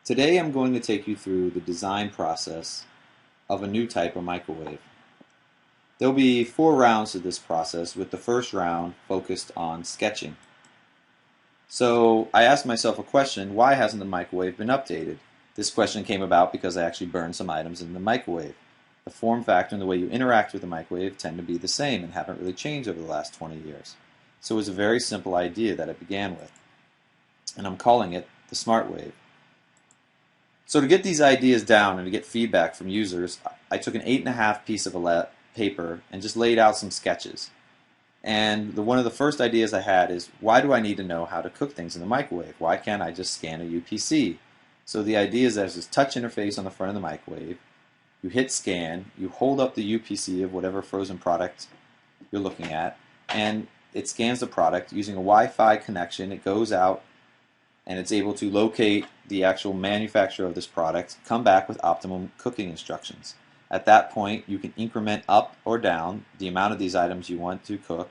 Today I'm going to take you through the design process of a new type of microwave. There'll be 4 rounds to this process, with the first round focused on sketching. So I asked myself a question: why hasn't the microwave been updated? This question came about because I actually burned some items in the microwave. The form factor and the way you interact with the microwave tend to be the same and haven't really changed over the last 20 years. So it was a very simple idea that I began with, and I'm calling it the Smartwave. So to get these ideas down and to get feedback from users, I took an 8.5 piece of paper and just laid out some sketches. And one of the first ideas I had is, why do I need to know how to cook things in the microwave? Why can't I just scan a UPC? So the idea is there's this touch interface on the front of the microwave. You hit scan, you hold up the UPC of whatever frozen product you're looking at, and it scans the product using a Wi-Fi connection. It goes out and it's able to locate the actual manufacturer of this product, come back with optimum cooking instructions. At that point, you can increment up or down the amount of these items you want to cook,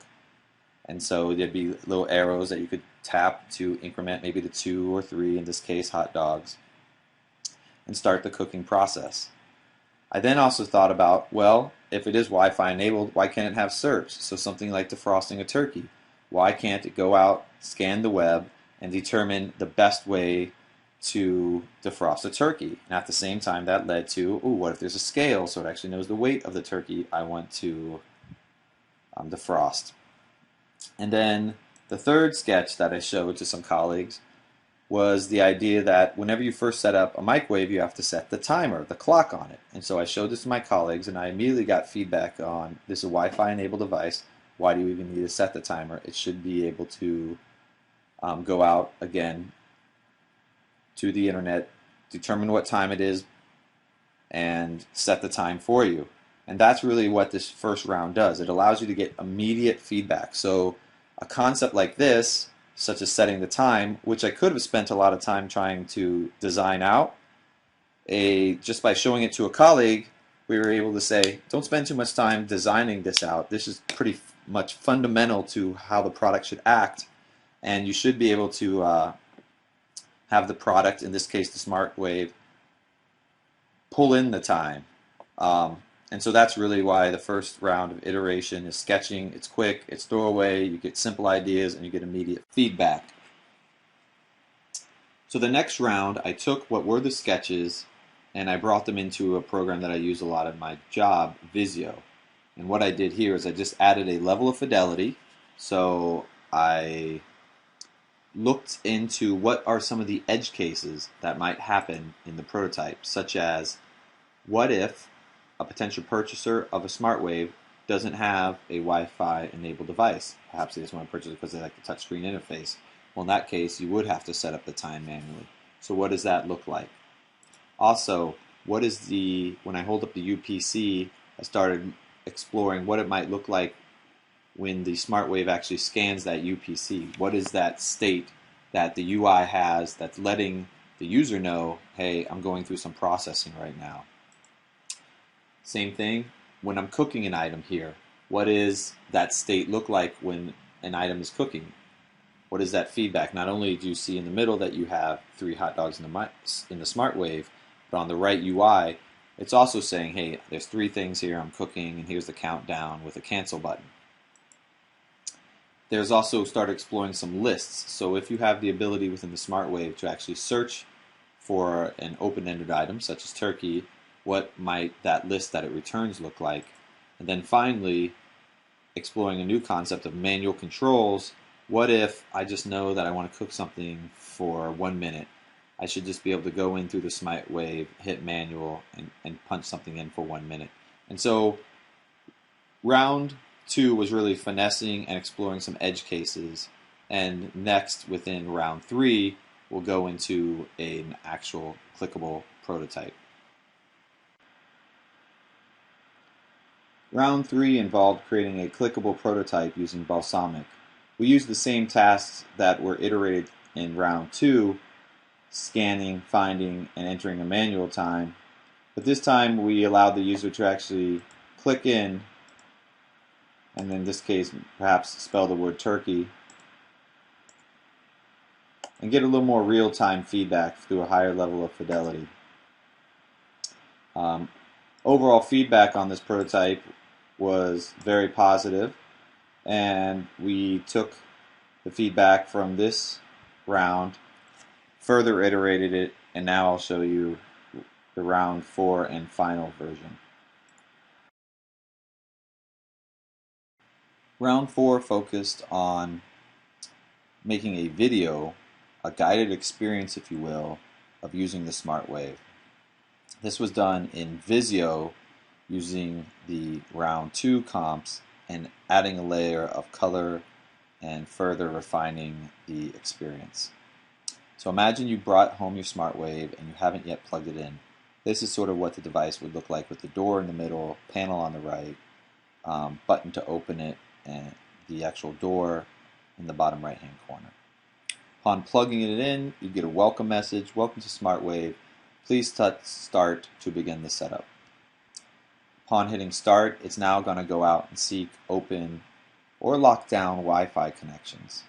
and so there'd be little arrows that you could tap to increment maybe to 2 or 3, in this case hot dogs, and start the cooking process. I then also thought about, well, if it is Wi-Fi enabled, why can't it have search? So something like defrosting a turkey. Why can't it go out, scan the web, and determine the best way to defrost a turkey? And at the same time, that led to, what if there's a scale so it actually knows the weight of the turkey I want to defrost? And then the third sketch that I showed to some colleagues was the idea that whenever you first set up a microwave, you have to set the timer, the clock on it. And so I showed this to my colleagues, and I immediately got feedback on, this is a Wi-Fi enabled device. Why do you even need to set the timer? It should be able to go out again to the internet, determine what time it is, and set the time for you. And that's really what this first round does. It allows you to get immediate feedback. So a concept like this, such as setting the time, which I could have spent a lot of time trying to design out, just by showing it to a colleague, we were able to say, don't spend too much time designing this out. This is pretty much fundamental to how the product should act, and you should be able to have the product, in this case the Smartwave, pull in the time. And so that's really why the first round of iteration is sketching. It's quick, it's throwaway, you get simple ideas, and you get immediate feedback. So the next round, I took what were the sketches and I brought them into a program that I use a lot in my job, Visio. And what I did here is I just added a level of fidelity. So I looked into what are some of the edge cases that might happen in the prototype, such as, what if a potential purchaser of a Smartwave doesn't have a Wi-Fi enabled device? Perhaps they just want to purchase it because they like the touchscreen interface. Well, in that case, you would have to set up the time manually. So what does that look like? Also, when I hold up the UPC, I started exploring what it might look like when the Smartwave actually scans that UPC. What is that state that the UI has that's letting the user know, hey, I'm going through some processing right now? Same thing when I'm cooking an item here. What does that state look like when an item is cooking? What is that feedback? Not only do you see in the middle that you have 3 hot dogs in the Smartwave, but on the right UI, it's also saying, hey, there's 3 things here I'm cooking, and here's the countdown with a cancel button. There's also started exploring some lists. So if you have the ability within the Smartwave to actually search for an open-ended item, such as turkey, what might that list that it returns look like? And then finally, exploring a new concept of manual controls. What if I just know that I want to cook something for 1 minute? I should just be able to go in through the Smartwave, hit manual, and punch something in for 1 minute. And so round 2 was really finessing and exploring some edge cases. And next, within round 3, we'll go into an actual clickable prototype. Round 3 involved creating a clickable prototype using Balsamiq. We used the same tasks that were iterated in round 2, scanning, finding, and entering a manual time, but this time we allowed the user to actually click in, and in this case perhaps spell the word turkey, and get a little more real-time feedback through a higher level of fidelity. Overall feedback on this prototype was very positive, and we took the feedback from this round, further iterated it, and now I'll show you the round 4 and final version. Round 4 focused on making a video, a guided experience, if you will, of using the Smartwave. This was done in Visio using the round 2 comps and adding a layer of color and further refining the experience. So imagine you brought home your Smartwave and you haven't yet plugged it in. This is sort of what the device would look like, with the door in the middle, panel on the right, button to open it, and the actual door in the bottom right hand corner. Upon plugging it in, you get a welcome message. Welcome to Smartwave. Please touch start to begin the setup. Upon hitting start, it's now going to go out and seek open or lock down Wi-Fi connections.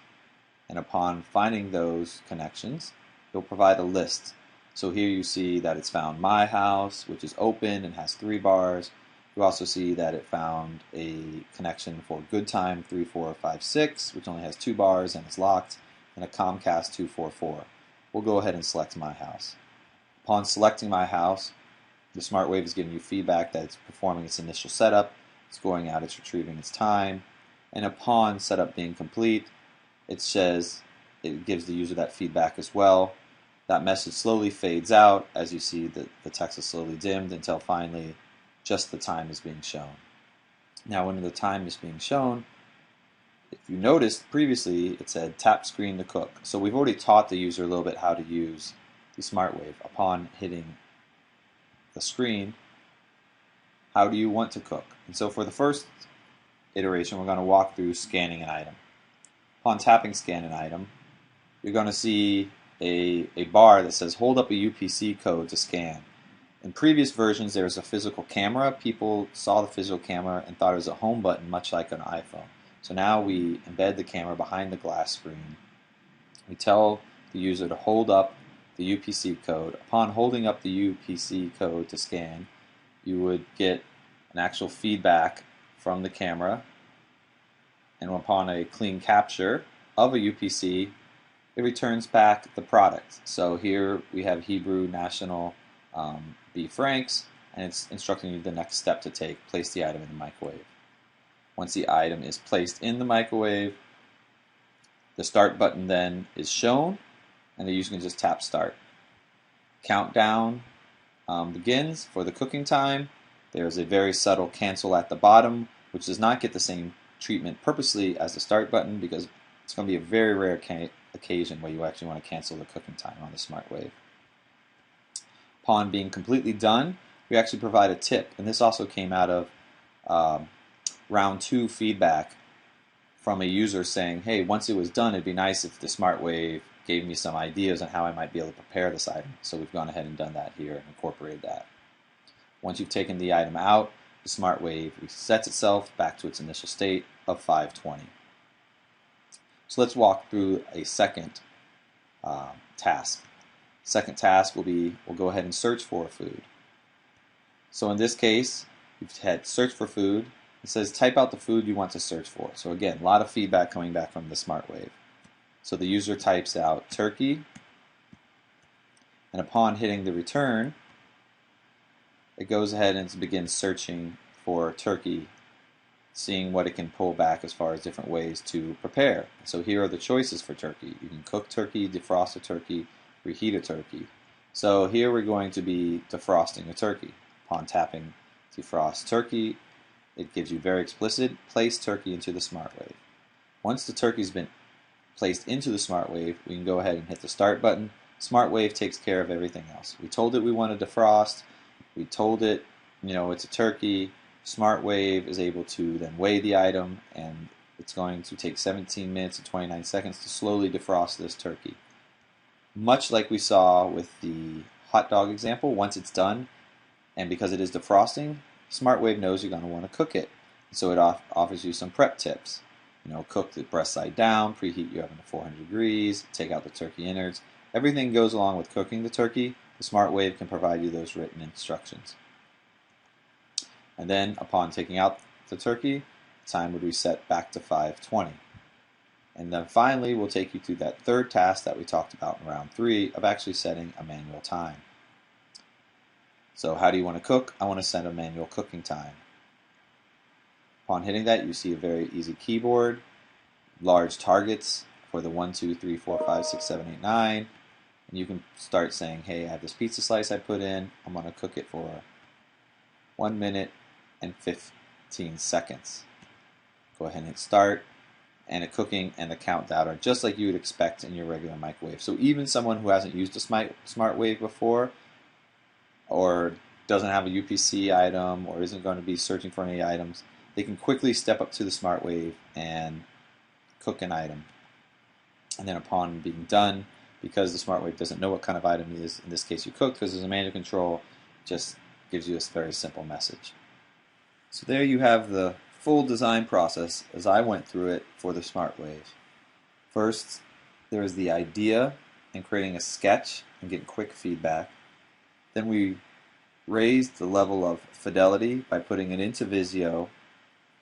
And upon finding those connections, it'll provide a list. So here you see that it's found my house, which is open and has 3 bars. You also see that it found a connection for Good Time 3456, which only has 2 bars and is locked, and a Comcast 244. We'll go ahead and select my house. Upon selecting my house, the Smartwave is giving you feedback that it's performing its initial setup, it's going out, it's retrieving its time, and upon setup being complete, it says, it gives the user that feedback as well. That message slowly fades out as you see that the text is slowly dimmed until finally just the time is being shown. Now when the time is being shown, if you noticed previously it said tap screen to cook. So we've already taught the user a little bit how to use the Smartwave. Upon hitting the screen, how do you want to cook? And so for the first iteration, we're going to walk through scanning an item. Upon tapping scan an item, you're going to see a bar that says hold up a UPC code to scan. In previous versions, there was a physical camera. People saw the physical camera and thought it was a home button, much like an iPhone. So now we embed the camera behind the glass screen. We tell the user to hold up the UPC code. Upon holding up the UPC code to scan, you would get an actual feedback from the camera, and upon a clean capture of a UPC, it returns back the product. So here we have Hebrew National beef franks, and it's instructing you the next step to take: place the item in the microwave. Once the item is placed in the microwave, the start button then is shown, and the user can just tap start. Countdown begins for the cooking time. There's a very subtle cancel at the bottom, which does not get the same treatment purposely as the start button, because it's going to be a very rare occasion where you actually want to cancel the cooking time on the Smartwave. Upon being completely done, we actually provide a tip, and this also came out of round 2 feedback from a user saying, hey, once it was done, it'd be nice if the Smartwave gave me some ideas on how I might be able to prepare this item. So we've gone ahead and done that here and incorporated that. Once you've taken the item out, the Smartwave resets itself back to its initial state of 520. So let's walk through a second task. Second task will be, we'll go ahead and search for a food. So in this case, we've had search for food. It says type out the food you want to search for. So again, a lot of feedback coming back from the Smartwave. So the user types out turkey, and upon hitting the return, it goes ahead and begins searching for turkey, seeing what it can pull back as far as different ways to prepare. So here are the choices for turkey. You can cook turkey, defrost a turkey, reheat a turkey. So here we're going to be defrosting a turkey. Upon tapping defrost turkey, it gives you very explicit, place turkey into the Smartwave. Once the turkey's been placed into the Smartwave, we can go ahead and hit the start button. Smartwave takes care of everything else. We told it we want to defrost. We told it, it's a turkey. Smartwave is able to then weigh the item, and it's going to take 17 minutes and 29 seconds to slowly defrost this turkey. Much like we saw with the hot dog example, once it's done, and because it is defrosting, Smartwave knows you're going to want to cook it. So it offers you some prep tips. cook the breast side down, preheat your oven to 400 degrees, take out the turkey innards. Everything goes along with cooking the turkey. The Smartwave can provide you those written instructions. And then upon taking out the turkey, time would reset back to 520. And then finally, we'll take you through that third task that we talked about in round 3 of actually setting a manual time. So how do you want to cook? I want to set a manual cooking time. Upon hitting that, you see a very easy keyboard, large targets for the 1, 2, 3, 4, 5, 6, 7, 8, 9. And you can start saying, hey, I have this pizza slice I put in. I'm going to cook it for 1 minute and 15 seconds. Go ahead and hit start. And the cooking and the countdown are just like you would expect in your regular microwave. So even someone who hasn't used a Smartwave before, or doesn't have a UPC item, or isn't going to be searching for any items, they can quickly step up to the Smartwave and cook an item. And then upon being done, because the Smartwave doesn't know what kind of item it is, in this case you cooked, because there's a manual control, just gives you this very simple message. So there you have the full design process as I went through it for the Smartwave. First, there is the idea and creating a sketch and getting quick feedback. Then we raised the level of fidelity by putting it into Visio,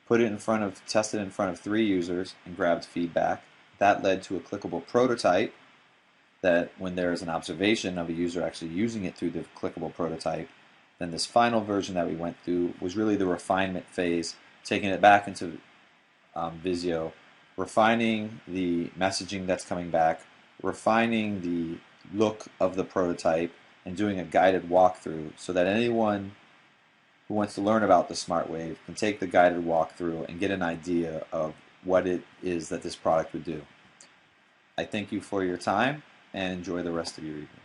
tested it in front of 3 users, and grabbed feedback. That led to a clickable prototype that when there is an observation of a user actually using it through the clickable prototype, then this final version that we went through was really the refinement phase, taking it back into Visio, refining the messaging that's coming back, refining the look of the prototype, and doing a guided walkthrough so that anyone who wants to learn about the Smartwave can take the guided walkthrough and get an idea of what it is that this product would do. I thank you for your time and enjoy the rest of your evening.